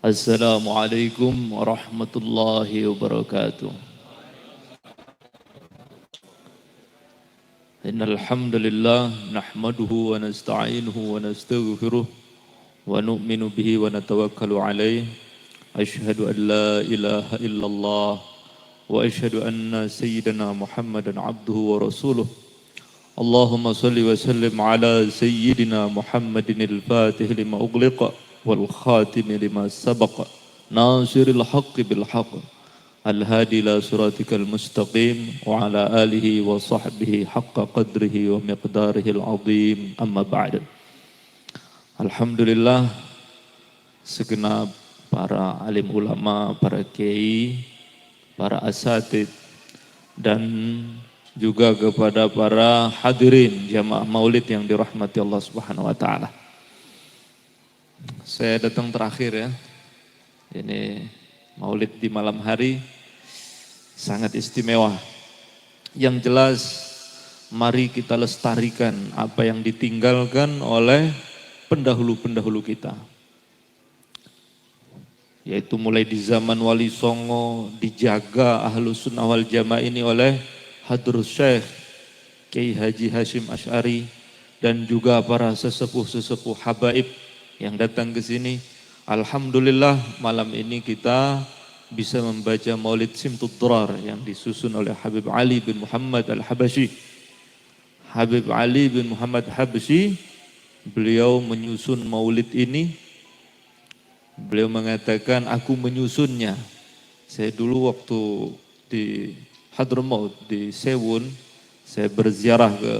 Assalamualaikum warahmatullahi wabarakatuh. Innal hamdalillah nahmaduhu wa nasta'inuhu wa nastaghfiruh wa nu'minu bihi wa natawakkalu alayh. Asyhadu an la ilaha illallah wa asyhadu anna sayyidana Muhammadan abduhu wa rasuluh. Allahumma salli wa sallim ala sayyidina Muhammadin al-fatih lima ughliqa wal khatim lima sabaqa nasiril haqqi bil haqq al-hadi ila siratikal mustaqim wa ala alihi wa sahbihi haqqa qadrihi wa miqdarihi al-azim amma ba'd. Alhamdulillah, segenap para alim ulama, para kiai, para asatid, dan juga kepada para hadirin jamaah maulid yang dirahmati Allah Subhanahu wa taala. Saya datang terakhir ya. Ini maulid di malam hari sangat istimewa. Yang jelas mari kita lestarikan apa yang ditinggalkan oleh pendahulu-pendahulu kita. Yaitu mulai di zaman Wali Songo dijaga Ahlus Sunnah wal Jamaah ini oleh Hadrus Syekh Kiai Haji Hashim Asy'ari dan juga para sesepuh-sesepuh habaib yang datang ke sini. Alhamdulillah malam ini kita bisa membaca Maulid Simtud Durar yang disusun oleh Habib Ali bin Muhammad Al-Habasyi. Habib Ali bin Muhammad Habasyi, beliau menyusun maulid ini. Beliau mengatakan, aku menyusunnya. Saya dulu waktu di Hadramaut di Sewun, saya berziarah ke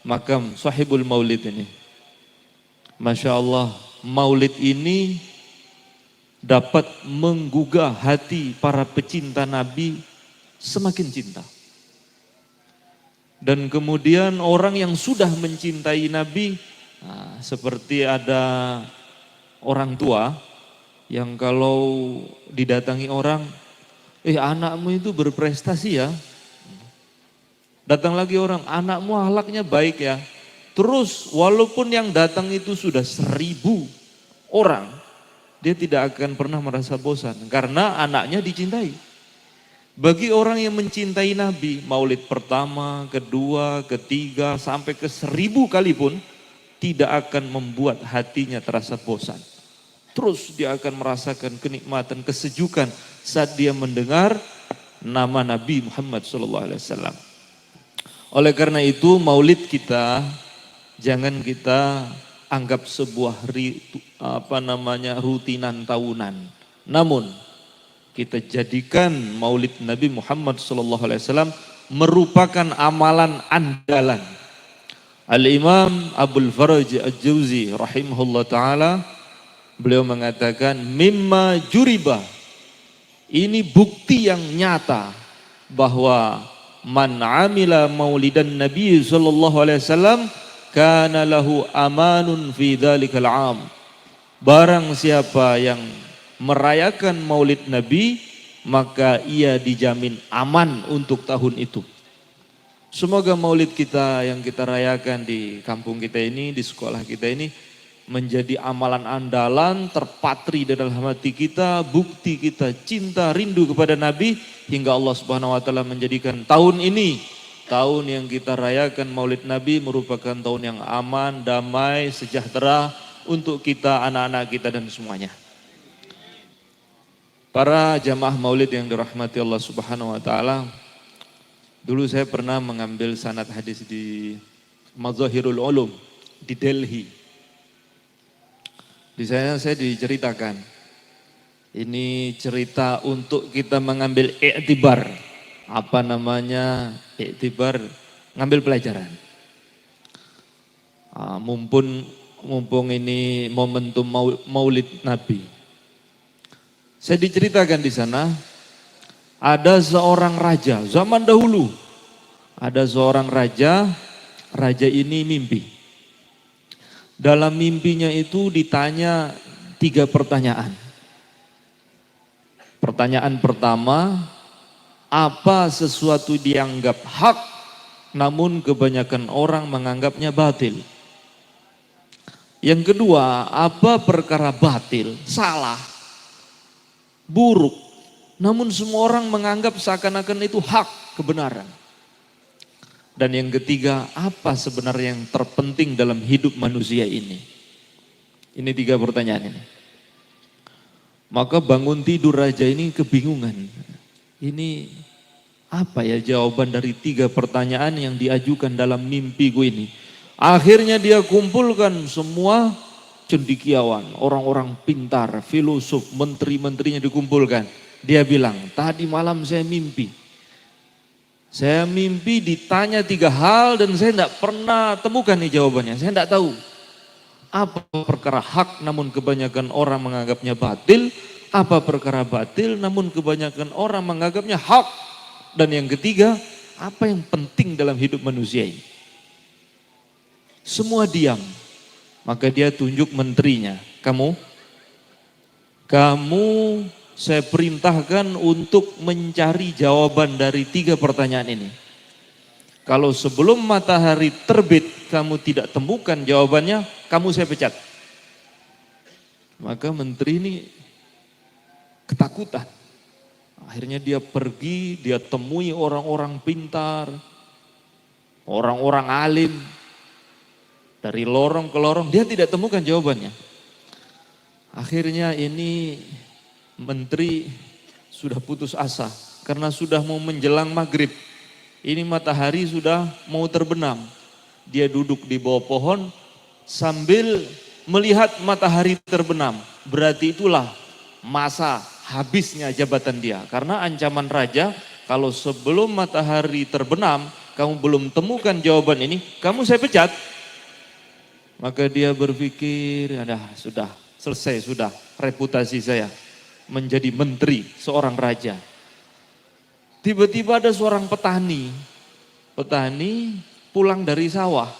makam sahibul maulid ini. Masya Allah, maulid ini dapat menggugah hati para pecinta Nabi semakin cinta. Dan kemudian orang yang sudah mencintai Nabi, seperti ada orang tua yang kalau didatangi orang, anakmu itu berprestasi ya. Datang lagi orang, anakmu akhlaknya baik ya. Terus walaupun yang datang itu sudah 1000 orang, dia tidak akan pernah merasa bosan karena anaknya dicintai. Bagi orang yang mencintai Nabi, maulid pertama, kedua, ketiga, sampai ke 1000 kali pun tidak akan membuat hatinya terasa bosan. Terus dia akan merasakan kenikmatan, kesejukan saat dia mendengar nama Nabi Muhammad SAW. Oleh karena itu maulid kita jangan kita anggap sebuah rutinan tahunan. Namun kita jadikan maulid Nabi Muhammad SAW merupakan amalan andalan. Al-Imam Abul Faraj Al-Jauzi rahimahullah ta'ala, beliau mengatakan, mimma juriba, ini bukti yang nyata bahwa man amila maulidan Nabi sallallahu alaihi wasallam kana lahu amanun fi dzalikal am. Barang siapa yang merayakan maulid Nabi, maka ia dijamin aman untuk tahun itu. Semoga maulid kita yang kita rayakan di kampung kita ini, di sekolah kita ini, menjadi amalan andalan, terpatri di dalam hati kita, bukti kita cinta, rindu kepada Nabi, hingga Allah Subhanahu wa taala menjadikan tahun ini, tahun yang kita rayakan maulid Nabi, merupakan tahun yang aman, damai, sejahtera untuk kita, anak-anak kita dan semuanya. Para jamaah maulid yang dirahmati Allah Subhanahu wa taala, dulu saya pernah mengambil sanad hadis di Mazahirul Ulum di Delhi. Di sana saya diceritakan, ini cerita untuk kita mengambil iktibar. Apa namanya iktibar? Ngambil pelajaran. Mumpung ini momentum maulid Nabi. Saya diceritakan di sana, ada seorang raja zaman dahulu. Ada seorang raja ini mimpi. Dalam mimpinya itu ditanya 3 pertanyaan. Pertanyaan pertama, apa sesuatu dianggap hak namun kebanyakan orang menganggapnya batil? Yang kedua, apa perkara batil, salah, buruk. Namun semua orang menganggap seakan-akan itu hak, kebenaran. Dan yang ketiga, apa sebenarnya yang terpenting dalam hidup manusia ini? Ini 3 pertanyaan ini. Maka bangun tidur raja ini kebingungan. Ini apa ya jawaban dari 3 pertanyaan yang diajukan dalam mimpiku ini? Akhirnya dia kumpulkan semua cendekiawan, orang-orang pintar, filosof, menteri-menterinya dikumpulkan. Dia bilang, tadi malam saya mimpi. Saya mimpi ditanya 3 hal dan saya tidak pernah temukan nih jawabannya. Saya tidak tahu. Apa perkara hak namun kebanyakan orang menganggapnya batil. Apa perkara batil namun kebanyakan orang menganggapnya hak. Dan yang ketiga, apa yang penting dalam hidup manusia ini. Semua diam. Maka dia tunjuk menterinya. Kamu saya perintahkan untuk mencari jawaban dari 3 pertanyaan ini. Kalau sebelum matahari terbit kamu tidak temukan jawabannya, kamu saya pecat. Maka menteri ini ketakutan. Akhirnya dia pergi, dia temui orang-orang pintar, orang-orang alim. Dari lorong ke lorong, dia tidak temukan jawabannya. Akhirnya ini menteri sudah putus asa karena sudah mau menjelang maghrib. Ini matahari sudah mau terbenam. Dia duduk di bawah pohon sambil melihat matahari terbenam. Berarti itulah masa habisnya jabatan dia. Karena ancaman raja, kalau sebelum matahari terbenam, kamu belum temukan jawaban ini, kamu saya pecat. Maka dia berpikir, sudah selesai, sudah reputasi saya menjadi menteri seorang raja. Tiba-tiba ada seorang petani pulang dari sawah.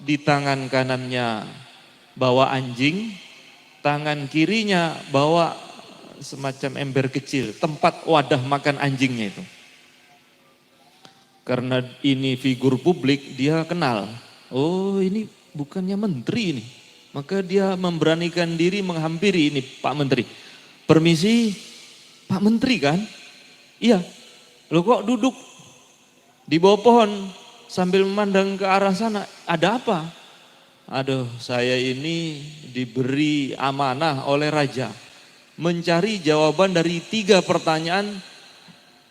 Di tangan kanannya bawa anjing, tangan kirinya bawa semacam ember kecil, tempat wadah makan anjingnya itu. Karena ini figur publik, dia kenal. Oh, ini bukannya menteri ini. Maka dia memberanikan diri menghampiri ini Pak Menteri. Permisi, Pak Menteri kan? Iya. Lo kok duduk di bawah pohon sambil memandang ke arah sana? Ada apa? Aduh, saya ini diberi amanah oleh raja. Mencari jawaban dari 3 pertanyaan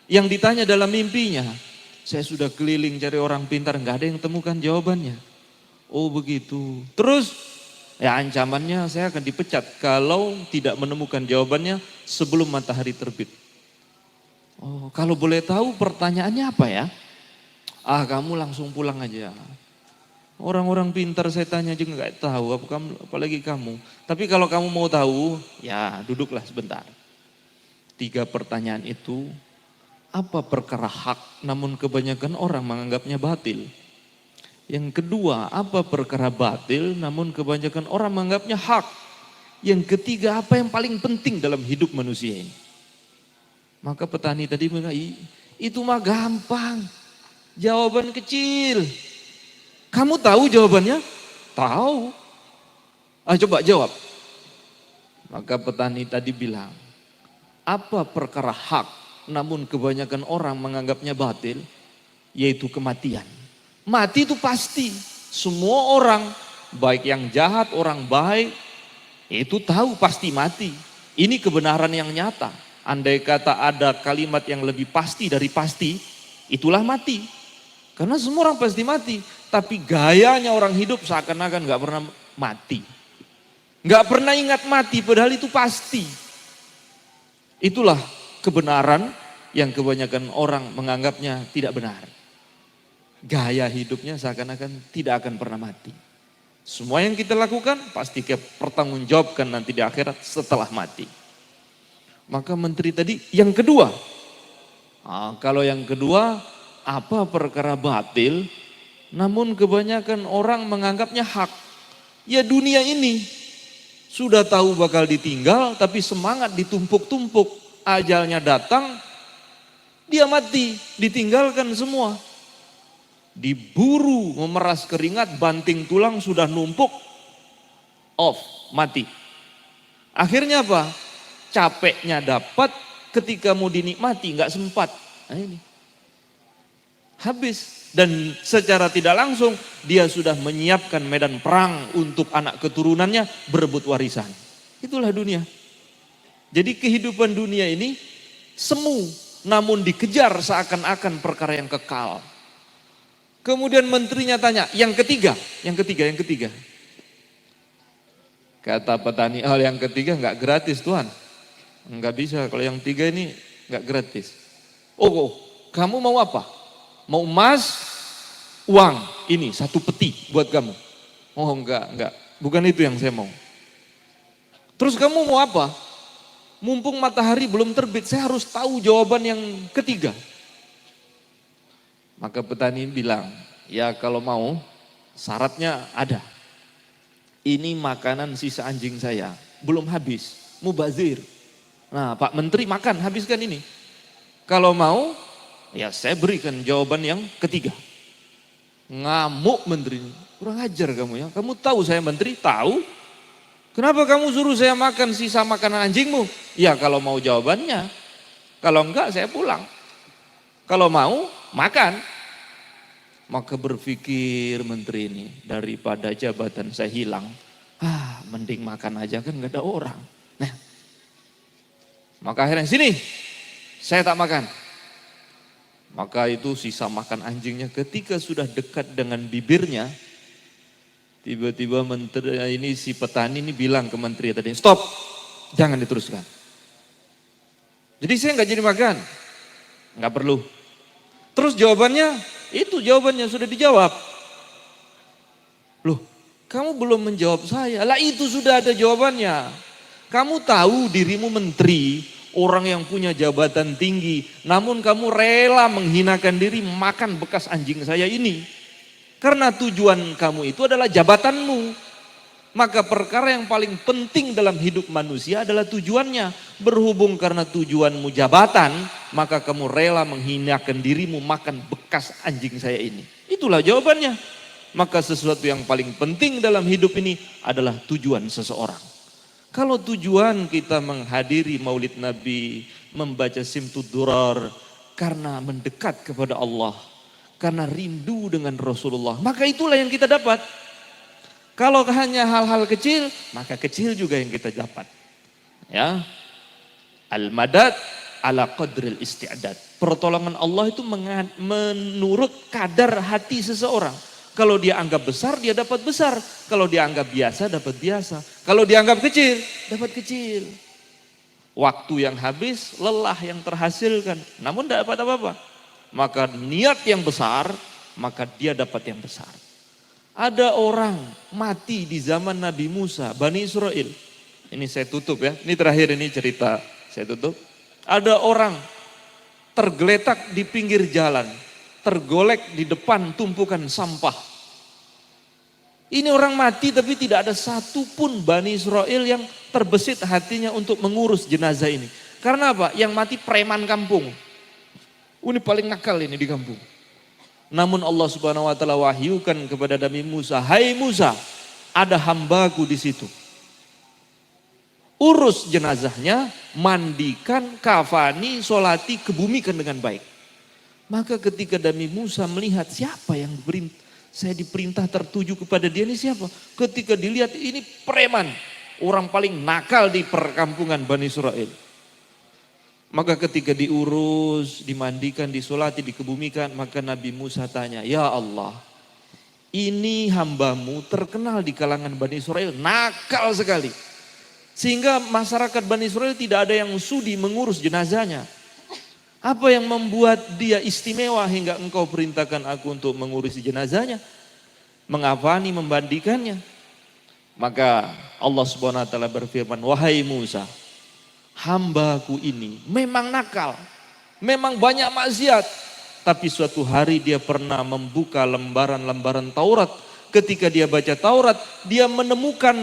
yang ditanya dalam mimpinya. Saya sudah keliling cari orang pintar, nggak ada yang temukan jawabannya. Oh begitu. Terus ya ancamannya saya akan dipecat kalau tidak menemukan jawabannya sebelum matahari terbit. Oh, kalau boleh tahu pertanyaannya apa ya? Kamu langsung pulang aja. Orang-orang pintar saya tanya juga nggak tahu, apalagi kamu. Tapi kalau kamu mau tahu, ya duduklah sebentar. 3 pertanyaan itu, apa perkara hak namun kebanyakan orang menganggapnya batil? Yang kedua, apa perkara batil namun kebanyakan orang menganggapnya hak? Yang ketiga, apa yang paling penting dalam hidup manusia ini? Maka petani tadi bilang, itu mah gampang, jawaban kecil. Kamu tahu jawabannya? Tahu. Coba jawab. Maka petani tadi bilang, apa perkara hak namun kebanyakan orang menganggapnya batil? Yaitu kematian. Mati itu pasti. Semua orang, baik yang jahat, orang baik, itu tahu pasti mati. Ini kebenaran yang nyata. Andai kata ada kalimat yang lebih pasti dari pasti, itulah mati. Karena semua orang pasti mati. Tapi gayanya orang hidup seakan-akan gak pernah mati. Gak pernah ingat mati, padahal itu pasti. Itulah kebenaran yang kebanyakan orang menganggapnya tidak benar. Gaya hidupnya seakan-akan tidak akan pernah mati. Semua yang kita lakukan pasti kita pertanggungjawabkan nanti di akhirat setelah mati. Maka menteri tadi yang kedua. Kalau yang kedua, apa perkara batil namun kebanyakan orang menganggapnya hak. Ya dunia ini sudah tahu bakal ditinggal tapi semangat ditumpuk-tumpuk. Ajalnya datang, dia mati, ditinggalkan semua. Diburu memeras keringat, banting tulang sudah numpuk, off, mati. Akhirnya apa? capeknya dapat, ketika mau dinikmati nggak sempat. Nah ini. Habis. Dan secara tidak langsung dia sudah menyiapkan medan perang untuk anak keturunannya berebut warisan. Itulah dunia. Jadi kehidupan dunia ini semu, namun dikejar seakan-akan perkara yang kekal. Kemudian menterinya tanya, yang ketiga. Kata petani, yang ketiga nggak gratis Tuhan. Nggak bisa, kalau yang tiga ini nggak gratis. Oh, kamu mau apa? Mau emas, uang, ini 1 peti buat kamu. Oh enggak, bukan itu yang saya mau. Terus kamu mau apa? Mumpung matahari belum terbit, saya harus tahu jawaban yang ketiga. Maka petani bilang, ya kalau mau syaratnya ada. Ini makanan sisa anjing saya, belum habis, mubazir. Nah Pak Menteri makan, habiskan ini. Kalau mau, ya saya berikan jawaban yang ketiga. Ngamuk menteri, kurang ajar kamu ya. Kamu tahu saya menteri? Tahu. Kenapa kamu suruh saya makan sisa makanan anjingmu? Ya kalau mau jawabannya. Kalau enggak saya pulang. Kalau mau, makan. Maka berpikir menteri ini, daripada jabatan saya hilang, mending makan aja kan gak ada orang. Nah, maka akhirnya sini, saya tak makan. Maka itu sisa makan anjingnya ketika sudah dekat dengan bibirnya, tiba-tiba menteri ini, si petani ini bilang ke menteri tadi, stop, jangan diteruskan. Jadi saya nggak jadi makan, nggak perlu. Terus jawabannya, itu jawabannya sudah dijawab. Loh, kamu belum menjawab saya. Lah itu sudah ada jawabannya. Kamu tahu dirimu menteri, orang yang punya jabatan tinggi, namun kamu rela menghinakan diri makan bekas anjing saya ini. Karena tujuan kamu itu adalah jabatanmu. Maka perkara yang paling penting dalam hidup manusia adalah tujuannya. Berhubung karena tujuanmu jabatan, maka kamu rela menghinakan dirimu makan bekas anjing saya ini. Itulah jawabannya. Maka sesuatu yang paling penting dalam hidup ini adalah tujuan seseorang. Kalau tujuan kita menghadiri maulid Nabi, membaca Simtud Durar, karena mendekat kepada Allah, karena rindu dengan Rasulullah, maka itulah yang kita dapat. Kalau hanya hal-hal kecil, maka kecil juga yang kita dapat. Ya, al-madad ala qadril isti'dad. Pertolongan Allah itu menurut kadar hati seseorang. Kalau dia anggap besar, dia dapat besar. Kalau dia anggap biasa, dapat biasa. Kalau dia anggap kecil, dapat kecil. Waktu yang habis, lelah yang terhasilkan. Namun tidak dapat apa-apa. Maka niat yang besar, maka dia dapat yang besar. Ada orang mati di zaman Nabi Musa, Bani Israel. Ini saya tutup ya, ini terakhir ini cerita saya tutup. Ada orang tergeletak di pinggir jalan, tergolek di depan tumpukan sampah. Ini orang mati tapi tidak ada satupun Bani Israel yang terbesit hatinya untuk mengurus jenazah ini. Karena apa? Yang mati preman kampung. Ini paling nakal ini di kampung. Namun Allah Subhanahu wa taala wahyukan kepada Nabi Musa, "Hai Musa, ada hambaku di situ. Urus jenazahnya, mandikan, kafani, solati, kebumikan dengan baik." Maka ketika Nabi Musa melihat siapa yang saya diperintah tertuju kepada dia, ini siapa? Ketika dilihat ini preman, orang paling nakal di perkampungan Bani Israel. Maka ketika diurus, dimandikan, disolati, dikebumikan, maka Nabi Musa tanya, "Ya Allah, ini hambamu terkenal di kalangan Bani Israel, nakal sekali. Sehingga masyarakat Bani Israel tidak ada yang sudi mengurus jenazahnya. Apa yang membuat dia istimewa hingga engkau perintahkan aku untuk mengurusi jenazahnya, mengafani, membandikannya?" Maka Allah Subhanahu wa taala berfirman, "Wahai Musa, hambaku ini memang nakal, memang banyak maksiat, tapi suatu hari dia pernah membuka lembaran-lembaran Taurat. Ketika dia baca Taurat, dia menemukan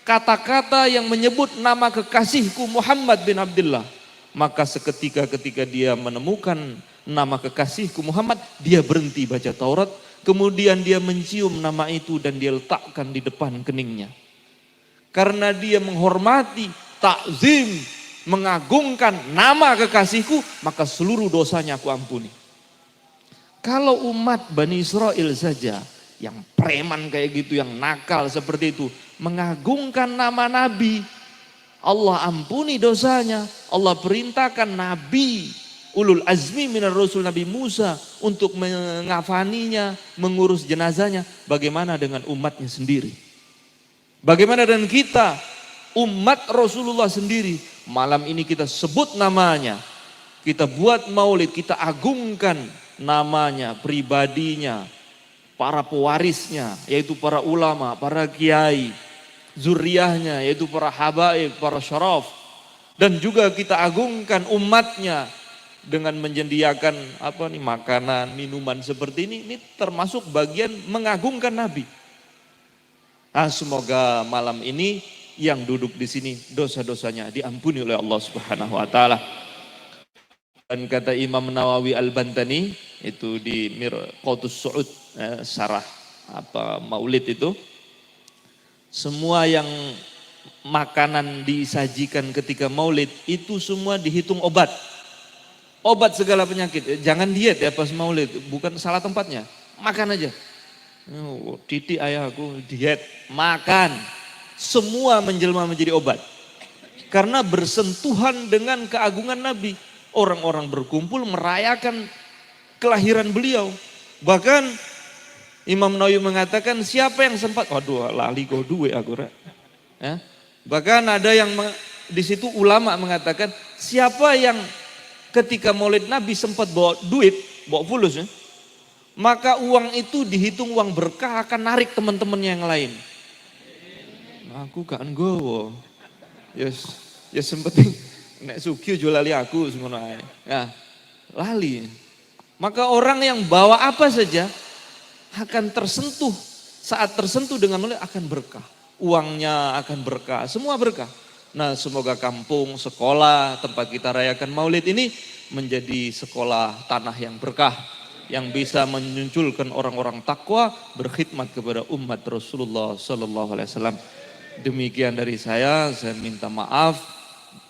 kata-kata yang menyebut nama kekasihku Muhammad bin Abdullah. Maka seketika ketika dia menemukan nama kekasihku Muhammad, dia berhenti baca Taurat, kemudian dia mencium nama itu dan dia letakkan di depan keningnya. Karena dia menghormati, takzim mengagungkan nama kekasihku, maka seluruh dosanya aku ampuni. Kalau umat Bani Israel saja yang preman kayak gitu, yang nakal seperti itu, mengagungkan nama Nabi, Allah ampuni dosanya. Allah perintahkan Nabi Ulul Azmi minar Rasul Nabi Musa untuk mengafaninya, mengurus jenazahnya. Bagaimana dengan umatnya sendiri? Bagaimana dengan kita, umat Rasulullah sendiri? Malam ini kita sebut namanya, kita buat maulid, kita agungkan namanya, pribadinya, para pewarisnya, yaitu para ulama, para kiai, zuriyahnya, yaitu para habaib, para syaraf. Dan juga kita agungkan umatnya dengan menyediakan makanan, minuman seperti ini termasuk bagian mengagungkan Nabi. Semoga malam ini yang duduk di sini dosa-dosanya diampuni oleh Allah Subhanahu wa taala. Dan kata Imam Nawawi Al-Bantani itu di Mirqatus Su'ud, syarah Maulid itu, semua yang makanan disajikan ketika Maulid itu semua dihitung obat. Obat segala penyakit. Jangan diet ya pas Maulid, bukan salah tempatnya. Makan aja. Titik ayahku diet, makan. Semua menjelma menjadi obat. Karena bersentuhan dengan keagungan Nabi. Orang-orang berkumpul merayakan kelahiran beliau. Bahkan Imam Nawawi mengatakan siapa yang sempat, lali kau duwe aku. Ya. Bahkan ada yang di situ ulama mengatakan siapa yang ketika Maulid Nabi sempat bawa duit, bawa fulus ya, maka uang itu dihitung uang berkah, akan narik teman-temannya yang lain. Aku kan gowo. Ya sempeting nek sugih aja lali aku ngono ae. Ya, lali. Maka orang yang bawa apa saja akan tersentuh, saat tersentuh dengan Maulid akan berkah. Uangnya akan berkah, semua berkah. Nah, semoga kampung, sekolah, tempat kita rayakan Maulid ini menjadi sekolah tanah yang berkah, yang bisa memunculkan orang-orang takwa berkhidmat kepada umat Rasulullah Sallallahu Alaihi Wasallam. Demikian dari saya minta maaf.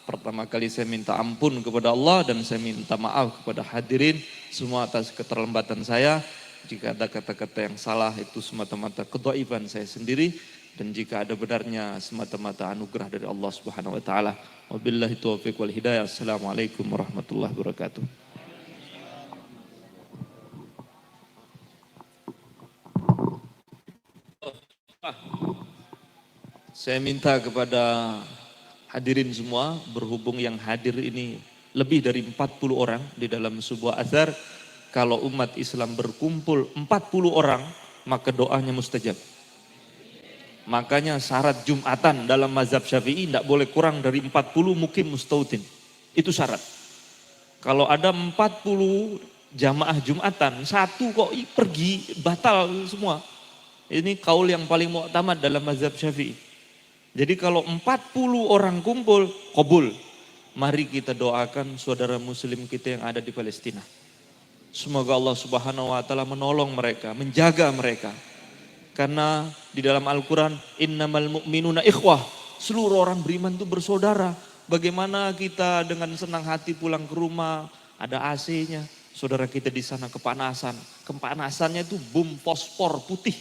Pertama kali saya minta ampun kepada Allah dan saya minta maaf kepada hadirin semua atas keterlambatan saya. Jika ada kata-kata yang salah itu semata-mata kedhaifan saya sendiri, dan jika ada benarnya semata-mata anugerah dari Allah Subhanahu wa taala. Wabillahi taufiq wal hidayah. Assalamualaikum warahmatullahi wabarakatuh. Saya minta kepada hadirin semua, berhubung yang hadir ini lebih dari 40 orang di dalam sebuah azhar, kalau umat Islam berkumpul 40 orang, maka doanya mustajab. Makanya syarat Jumatan dalam mazhab Syafi'i tidak boleh kurang dari 40 mukim mustautin. Itu syarat. Kalau ada 40 jamaah Jumatan, satu kok pergi, batal semua. Ini kaul yang paling mu'tamad dalam mazhab Syafi'i. Jadi kalau 40 orang kumpul, qabul. Mari kita doakan saudara muslim kita yang ada di Palestina. Semoga Allah Subhanahu wa taala menolong mereka, menjaga mereka. Karena di dalam Al-Quran, innamal mu'minuna ikhwah. Seluruh orang beriman itu bersaudara. Bagaimana kita dengan senang hati pulang ke rumah, ada AC-nya. Saudara kita di sana kepanasan. Kepanasannya itu bom fosfor putih.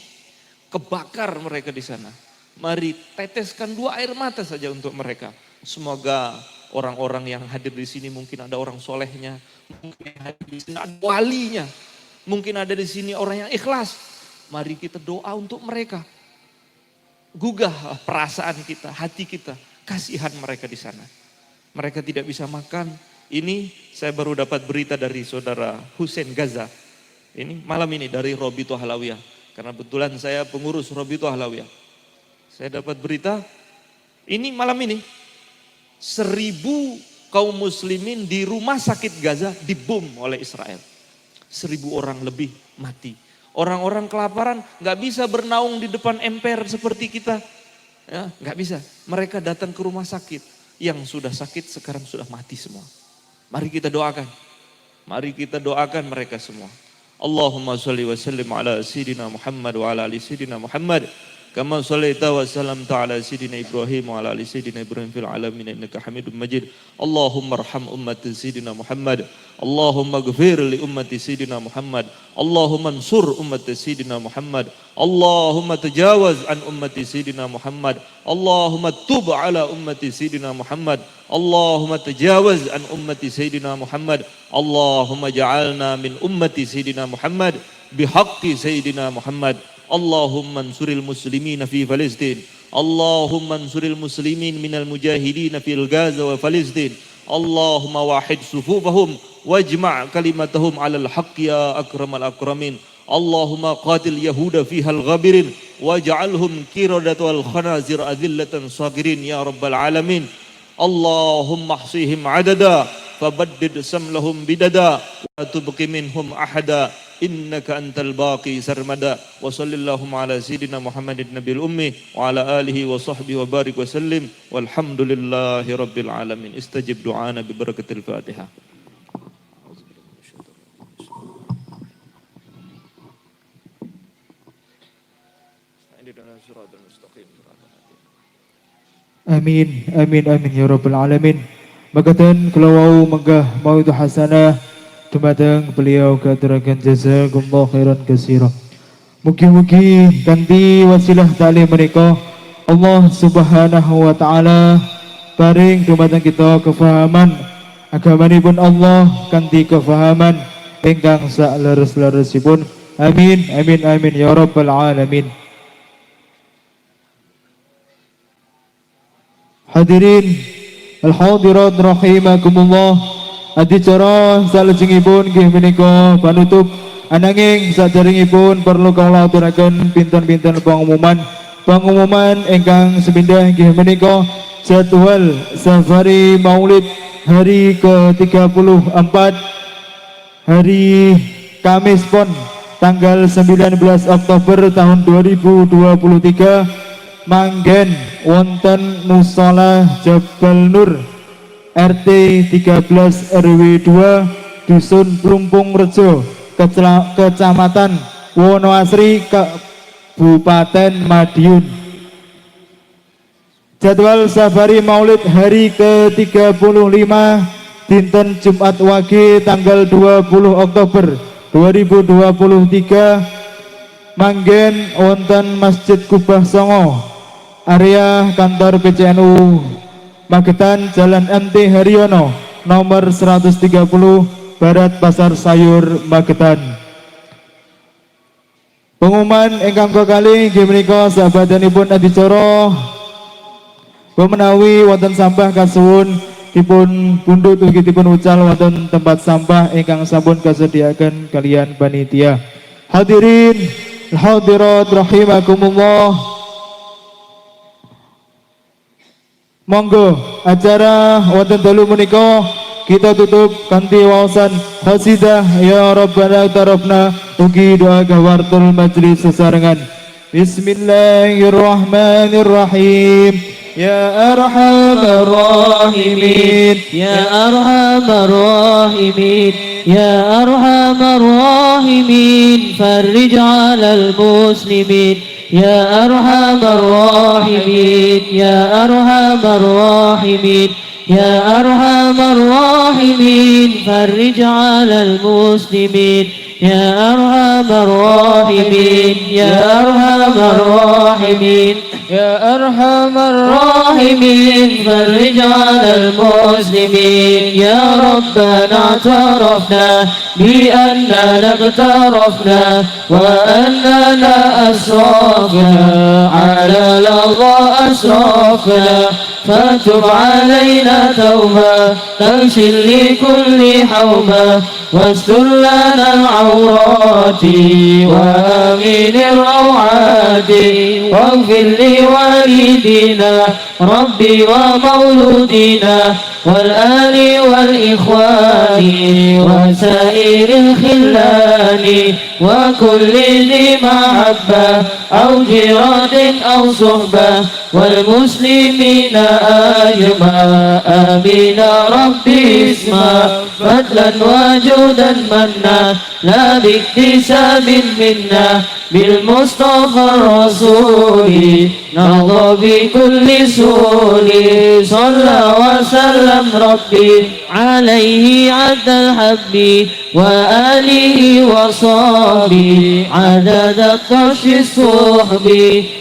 Kebakar mereka di sana. Mari teteskan 2 air mata saja untuk mereka. Semoga orang-orang yang hadir di sini, mungkin ada orang solehnya. Mungkin hadir di sini ada walinya. Mungkin ada di sini orang yang ikhlas. Mari kita doa untuk mereka. Gugah perasaan kita, hati kita. Kasihan mereka di sana. Mereka tidak bisa makan. Ini saya baru dapat berita dari saudara Hussein Gaza. Ini malam ini dari Robito Halawiyah. Karena betulan saya pengurus Robito Halawiyah. Saya dapat berita, ini malam ini. 1000 kaum muslimin di rumah sakit Gaza dibom oleh Israel. 1000 orang lebih mati. Orang-orang kelaparan nggak bisa bernaung di depan emper seperti kita, ya, nggak bisa. Mereka datang ke rumah sakit, yang sudah sakit sekarang sudah mati semua. Mari kita doakan, mari kita doakan mereka semua. Allahumma sholli wa sallim ala sayyidina Muhammad wa ala ali sayyidina Muhammad. كما صليت وسلمت على سيدنا إبراهيم وعلى آل سيدنا إبراهيم في العالمين إنك حميد مجيد اللهم ارحم أمة سيدنا محمد اللهم اغفر لأمة سيدنا محمد اللهم انصر أمة سيدنا محمد اللهم تجاوز عن أمة سيدنا محمد اللهم تب على أمة سيدنا محمد اللهم تجاوز عن أمة سيدنا محمد اللهم اجعلنا من أمة سيدنا محمد بحق سيدنا محمد اللهم انصر المسلمين في فلسطين اللهم انصر المسلمين من المجاهدين في غزة وفلسطين اللهم واحد صفوفهم واجمع كلمتهم على الحق يا أكرم الأكرمين اللهم قاتل يهود فيها الغابرين واجعلهم كردة والخنازير أذلة صاغرين يا رب العالمين اللهم احصيهم عددا فبدد سملهم بددا ولا تبق منهم أحدا إنك أنت الباقي سرمدا وصلى اللهم على سيدنا محمد النبي الأمي وعلى آله وصحبه وبارك وسلم والحمد لله رب العالمين استجب دعانا ببركة الفاتحة. Amin, amin, amin ya rabbal alamin. Magadan kelawau menggah maudu hasanah dumateng beliau katuraken jazakumullah khairan katsira. Mugi-mugi kanthi wasilah ta'lim menika Allah Subhanahu wa taala paring dumateng kita kefahaman agamanipun Allah kanthi kefahaman ingkang sak leres-leresipun. Amin, amin, amin ya rabbal alamin. Hadirin al-hadirat rahimakumullah, adicara salajengipun nggih menika panutup ananging saderengipun perlu kula aturaken pinten-pinten pengumuman ingkang sepindah nggih menika jadwal safari Maulid hari ke-34 hari Kamis Pon tanggal 19 Oktober tahun 2023 manggen wonten Musala Jabal Nur RT 13 RW 2 Dusun Plumpung Rejo Kecamatan Wonoasri Kabupaten Madiun. Jadwal safari Maulid hari ke-35 dinten Jumat Wage tanggal 20 Oktober 2023 manggen wonten Masjid Kubah Songo area kantor PCNU Magetan Jalan MT Haryono nomor 130 Barat Pasar Sayur Magetan. Pengumuman ingkang kakali nggih menika sahabatanipun adicara menawi wonten sampah kasuwun dipun pundhut ugi dipun ucal wonten tempat sampah ingkang sampun kasediaken kalian panitia. Hadirin hadirat rahimakumullah, monggo acara wonten dalu menika kita tutup kanthi waosan qasidah ya rabbana tarafna ugi doa gawartul majlis sesarengan. Bismillahirrahmanirrahim. Ya arhamar rahimin, ya arhamar rahimin, ya arhamar rahimin, farij 'alal muslimin. Ya arhamar rahimin, ya arhamar rahimin, ya arhamar rahimin, farij 'alal muslimin. Ya arhamar rahimin, ya arhamar rahimin, ya arhamar rahimin, farij 'alal muslimin. Ya rabbana tarafna bi annana iqtarafna wa annana asrafna ala ladha asrafna fatub alaina tawba taghsil li kulli hawba wastur lana al-awrati wa amin al-rawati waghfir li walidina rabbi wa mauludina wal ali wal ikhwani wa sairil khillani wa kulli dhi mahabba aw jiratin aw suhbah والمسلمين أجمع آمين ربي اسمع فضلا وجودا منا لا باكتساب منا بالمصطفى الرسول نرضى بكل سول صلى وسلم ربي عليه عد الحب وآله وصحبه عدد الطرش الصحب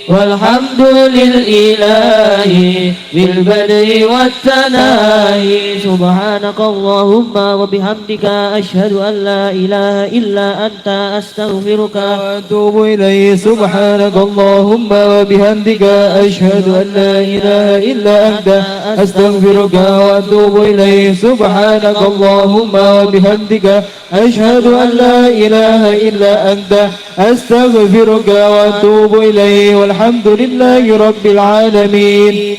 والحمد للإله بالبدء والتناهي سبحانك اللهم وبحمدك أشهد أن لا إله إلا أنت أستغفرك وأتوب إليه سبحانك اللهم وبحمدك أشهد أن لا إله إلا أنت أستغفرك وأتوب إليه سبحانك اللهم وبحمدك أشهد أن لا إله إلا أنت أستغفرك وأتوب إليه والحمد لله رب العالمين.